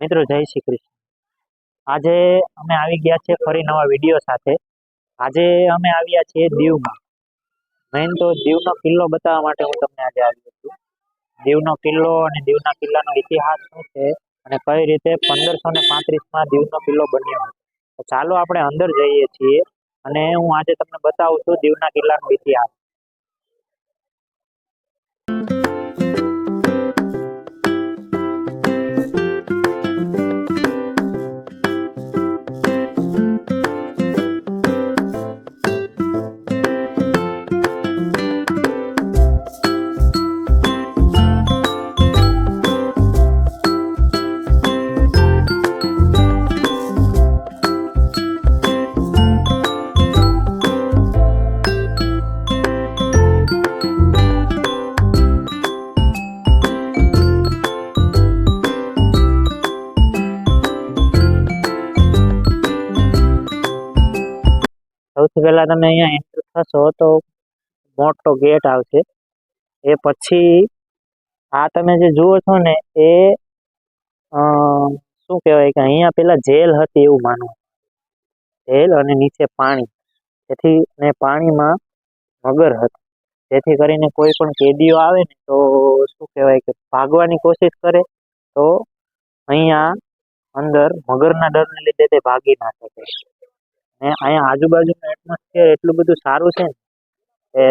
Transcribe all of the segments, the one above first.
મિત્રો જય શ્રી કૃષ્ણ। આજે અમે આવી ગયા છે ફરી નવા વિડીયો સાથે। આજે અમે આવ્યા છીએ દીવમાં। મેઇન તો દીવનો કિલ્લો બતાવવા માટે હું તમને આજે આવ્યો છું। દીવનો કિલ્લો અને દીવના કિલ્લાનો ઇતિહાસ શું છે અને કઈ રીતે 1535માં દીવનો કિલ્લો બન્યો હતો। તો ચાલો આપણે અંદર જઈએ છીએ અને હું આજે તમને બતાવું છું દીવના કિલ્લાનો ઇતિહાસ। સૌથી પહેલા તમે અહીંયા એન્ટર થશો તો મોટો ગેટ આવશે। એ પછી આ તમે જે જુઓ છો ને એ શું કહેવાય કે અહીંયા પેલા જેલ હતી એવું માનવું। જેલ અને નીચે પાણી, જેથી ને પાણીમાં મગર હતી, જેથી કરીને કોઈ પણ કેદીઓ આવે ને તો શું કહેવાય કે ભાગવાની કોશિશ કરે તો અહીંયા અંદર મગરના ડરને લીધે તે ભાગી ના શકે। ને અહીંયા આજુબાજુનું એટમોસ્ફિયર એટલું બધું સારું છે ને કે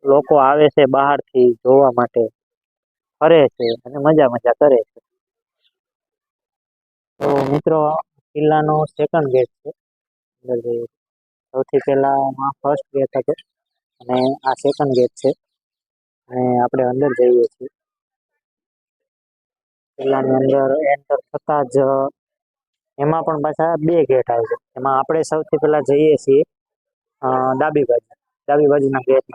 લોકો આવે છે બહારથી જોવા માટે, ફરે છે અને મજા કરે છે। તો મિત્રો કિલ્લાનો સેકન્ડ ગેટ છે। અંદર જઈએ સૌથી પહેલા ફર્સ્ટ ગેટ હતો અને આ સેકન્ડ ગેટ છે અને આપણે અંદર જઈએ છીએ। કિલ્લાની અંદર એન્ટર થતાં જ એમાં પણ પાછા બે ગેટ આવે છે। એમાં આપણે સૌથી પહેલા જઈએ છીએ ડાબી બાજુના ગેટ।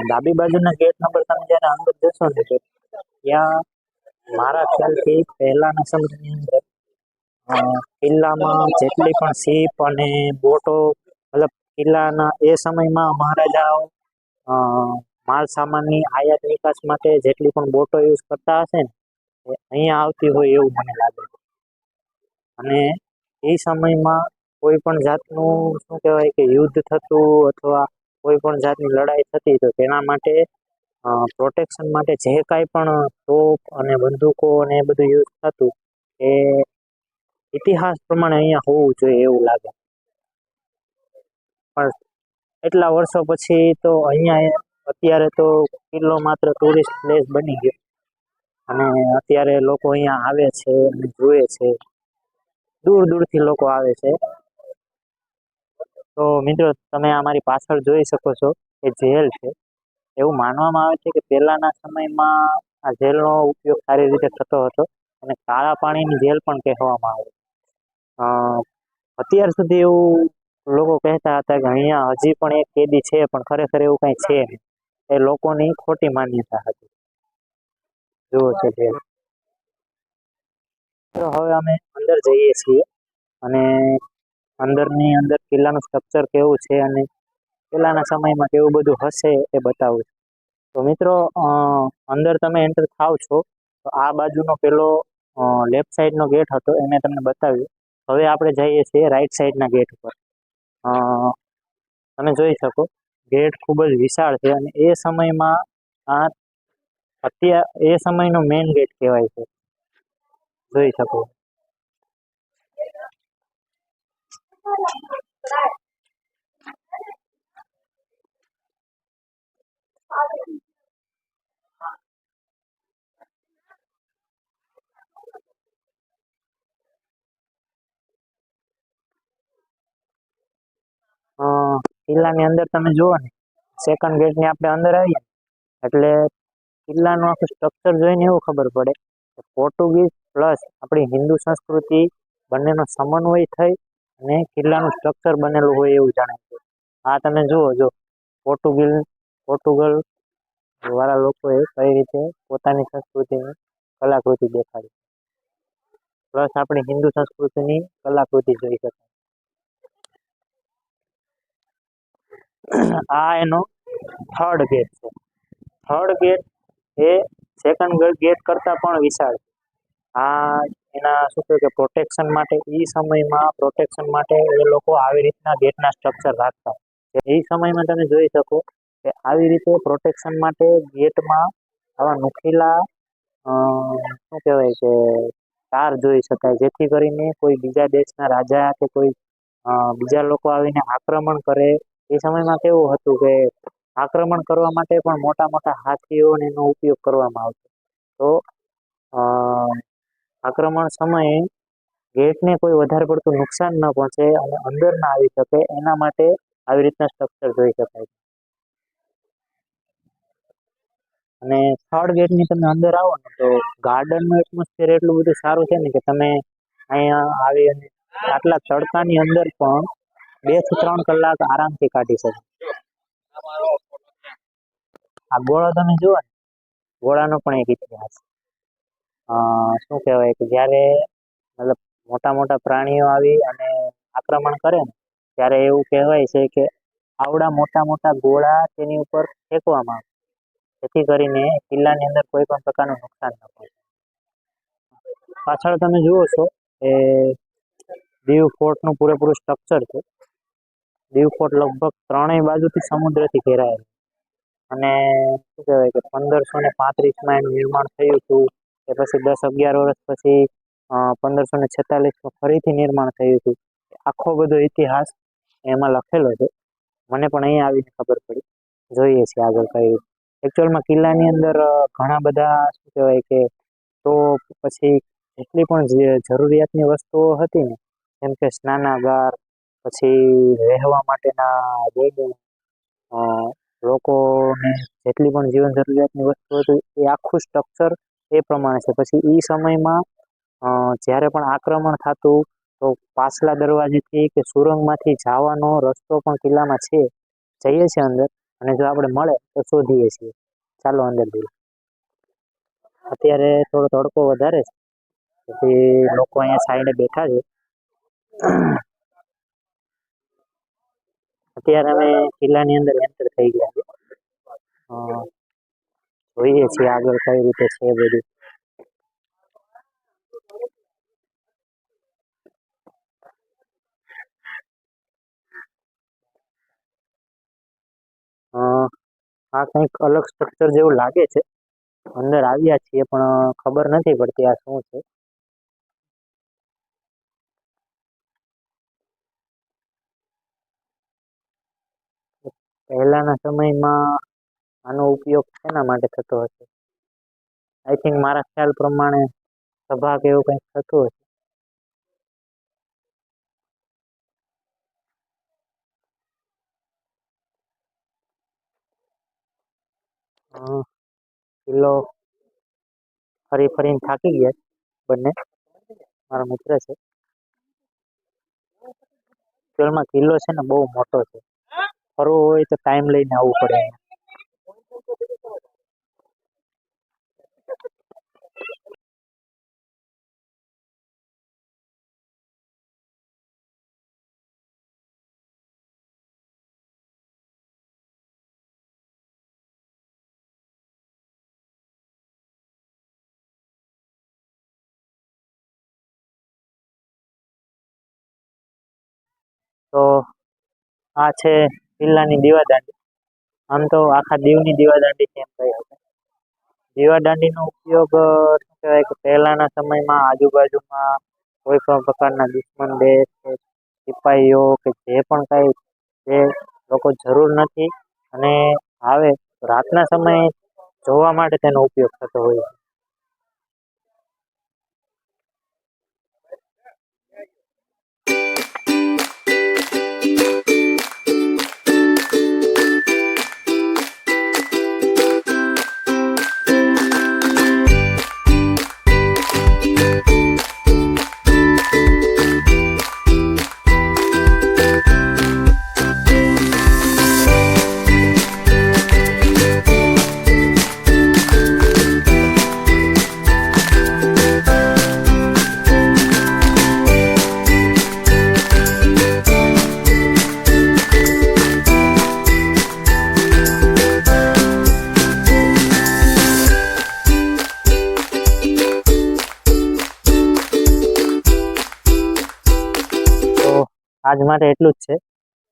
ડાબી બાજુના ગેટ નંબર તમે જ્યારે અંદર જશો ને તો ત્યાં મારા ખ્યાલથી પહેલાના સમયની અંદર કિલ્લામાં જેટલી પણ શીપ અને બોટો, મતલબ કિલ્લાના એ સમયમાં મહારાજાઓ માલ સામાનની આયાત નિકાસ માટે જેટલી પણ બોટો યુઝ કરતા હશે ને એ અહીંયા આવતી હોય એવું મને લાગે છે। અને એ સમયમાં કોઈ પણ જાતનું શું કહેવાય કે યુદ્ધ થતું અથવા કોઈ પણ જાતની લડાઈ થતી તો તેના માટે પ્રોટેક્શન માટે જે કાંઈ પણ તોપ અને બંદૂકો અને એ બધું યુઝ થતું એ ઇતિહાસ પ્રમાણે અહીંયા હોવું જોઈએ એવું લાગે। પણ એટલા વર્ષો પછી તો અહીંયા અત્યારે તો કિલ્લો માત્ર ટુરિસ્ટ પ્લેસ બની ગયો અને અત્યારે લોકો અહીંયા આવે છે અને જુએ છે, દૂર દૂરથી લોકો આવે છે। તો મિત્રો તમે અમારી પાછળ જોઈ શકો છો એ જેલ છે। એવું માનવામાં આવે છે કે પહેલાના સમયમાં આ જેલનો ઉપયોગ સારી રીતે થતો હતો અને કાળા પાણીની જેલ પણ કહેવામાં આવે। અત્યાર સુધી એવું લોકો કહેતા હતા કે અહીંયા હજી પણ એક કેદી છે પણ ખરેખર એવું કંઈ છે નહીં, એ લોકોની ખોટી માન્યતા હતી। જુઓ છે જેલ। તો હવે અમે અંદર જઈએ છીએ અને અંદરની અંદર કિલ્લાનું સ્ટ્રક્ચર કેવું છે અને પહેલાના સમયમાં કેવું બધું હશે એ બતાવું છું। તો મિત્રો અંદર તમે એન્ટર થાવ છો તો આ બાજુનો પેલો લેફ્ટ સાઈડનો ગેટ હતો એ મેં તમને બતાવ્યું। હવે આપણે જઈએ છીએ રાઈટ સાઈડના ગેટ ઉપર। તમે જોઈ શકો ગેટ ખૂબ જ વિશાળ છે અને એ સમયમાં એ સમયનો મેઇન ગેટ કહેવાય છે, જોઈ શકો। કિલ્લાની અંદર તમે જુઓ ને સેકન્ડ ગેટની આપણે અંદર આવીએ એટલે કિલ્લાનું આખું સ્ટ્રક્ચર જોઈને એવું ખબર પડે કે પોર્ટુગીઝ પ્લસ આપણી હિન્દુ સંસ્કૃતિ બંનેનો સમન્વય થઈ અને કિલ્લાનું સ્ટ્રક્ચર બનેલું હોય એવું જણાય છે। આ તમે જુઓ જો પોર્ટુગલ વાળા લોકોએ કઈ રીતે પોતાની સંસ્કૃતિની કલાકૃતિ દેખાડી, પ્લસ આપણી હિન્દુ સંસ્કૃતિની કલાકૃતિ જોઈ શકાય। આ એનો થર્ડ ગેટ છે। થર્ડ ગેટ એ સેકન્ડ ગેટ કરતાં પણ વિશાળ છે। આ એના શું કહે કે પ્રોટેક્શન માટે એ સમયમાં પ્રોટેક્શન માટે એ લોકો આવી રીતના ગેટના સ્ટ્રક્ચર રાખતા. એ સમયમાં તમે જોઈ શકો કે આવી રીતે પ્રોટેક્શન માટે ગેટમાં આવા નુકીલા શું કહેવાય કે તાર જોઈ શકાય, જેથી કરીને કોઈ બીજા દેશના રાજા કે કોઈ બીજા લોકો આવીને આક્રમણ કરે. એ સમયમાં કેવું હતું કે આક્રમણ કરવા માટે પણ મોટા મોટા હાથીઓને એનો ઉપયોગ કરવામાં આવતો. તો આક્રમણ સમયે ગેટને કોઈ વધારે પડતું નુકસાન ન પહોંચે અને અંદર ના આવી શકે એના માટે આવી રીતના સ્ટ્રક્ચર જોઈ શકાય. અને થર્ડ ગેટની તમે અંદર આવો ને તો ગાર્ડનનું એટમોસ્ફિયર એટલું બધું સારું છે ને કે તમે અહીંયા આવી અને આટલા તડકાની અંદર પણ 2 થી 3 કલાક આરામથી કાઢી શકો. આ ગોળો તમે જુઓ ને, ગોળાનો પણ એક ઇતિહાસ. શું કહેવાય કે જ્યારે મતલબ મોટા મોટા પ્રાણીઓ આવી અને આક્રમણ કરે ને ત્યારે એવું કહેવાય છે કે આવડા મોટા મોટા ગોળા તેની ઉપર ફેંકવામાં આવે, જેથી કરીને કિલ્લાની અંદર કોઈ પણ પ્રકારનું નુકસાન ન પહોંચે. પાછળ તમે જુઓ છો એ દીવ ફોર્ટનું પૂરેપૂરું સ્ટ્રક્ચર છે. દીવ ફોર્ટ લગભગ 3 બાજુથી સમુદ્રથી ઘેરાયેલો અને શું કહેવાય કે 1535માં એનું નિર્માણ થયું હતું. કે પછી 10-11 વર્ષ પછી 1546માં ફરીથી નિર્માણ થયું હતું. આખો બધો ઇતિહાસ એમાં લખેલો છે. મને પણ અહીંયા આવીને ખબર પડી. જોઈએ છીએ આગળ કઈ એકચ્યુઅલમાં કિલ્લાની અંદર ઘણા બધા શું કહેવાય કે તો પછી જેટલી પણ જરૂરિયાતની વસ્તુઓ હતી ને, જેમ કે સ્નાનાગાર, પછી રહેવા માટેના રૂમ, લોકોને જેટલી પણ જીવન જરૂરિયાતની વસ્તુ હતી એ આખું સ્ટ્રક્ચર એ પ્રમાણે છે. પછી એ સમયમાં જ્યારે પણ આક્રમણ થતું તો પાછલા દરવાજેથી કે સુરંગમાંથી જવાનો રસ્તો પણ કિલ્લામાં છે. જઈએ છીએ અંદર અને જો આપણે મળે તો શોધીએ છીએ. ચાલો અંદર જઈએ. અત્યારે થોડો તડકો વધારે છે, પછી લોકો અહીંયા સાઈડે બેઠા છે. અત્યારે અમે કિલ્લાની અંદર એન્ટર થઈ ગયા છે. જોઈએ છીએ આગળ કઈ રીતે છે બધું. આ કંઈક અલગ સ્ટ્રક્ચર જેવું લાગે છે. અંદર આવ્યા છીએ પણ ખબર નથી પડતી આ શું છે. પહેલાના સમયમાં આનો ઉપયોગ શેના માટે થતો હશે? આઈ થિંક મારા ખ્યાલ પ્રમાણે સભા કે એવું કંઈક થતું હશે. કિલ્લો ફરી ફરીને થાકી ગયા બંને. મારો મિત્ર છે. એકચ્યુઅલમાં કિલ્લો છે ને બહુ મોટો છે. ફરવું હોય તો ટાઈમ લઈને આવવું પડે. તો આ છે કિલ્લાની દીવાદાંડી. આમ તો આખા દીવની દીવાદાંડી છે એમ કહી શકાય. દીવાદાંડીનો ઉપયોગ શું કહેવાય કે પહેલાના સમયમાં આજુબાજુમાં કોઈ પણ પ્રકારના દુશ્મન દેશ કે સિપાહીઓ કે જે પણ કાંઈ જે લોકો જરૂર નથી અને આવે રાતના સમયે જોવા માટે તેનો ઉપયોગ થતો હોય છે. આજ માટે એટલું જ છે.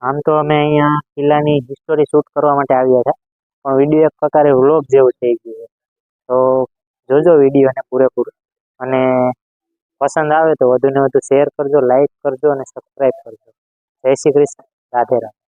આમ તો અમે અહીંયા કિલ્લાની હિસ્ટોરી શૂટ કરવા માટે આવ્યા હતા, પણ વિડીયો એક પ્રકારે વ્લોગ જેવું થઈ ગયું છે. તો જોજો વિડીયોને પૂરેપૂરું, અને પસંદ આવે તો વધુને વધુ શેર કરજો, લાઈક કરજો અને સબસ્ક્રાઈબ કરજો. જય શ્રી કૃષ્ણ, રાધે રાધે.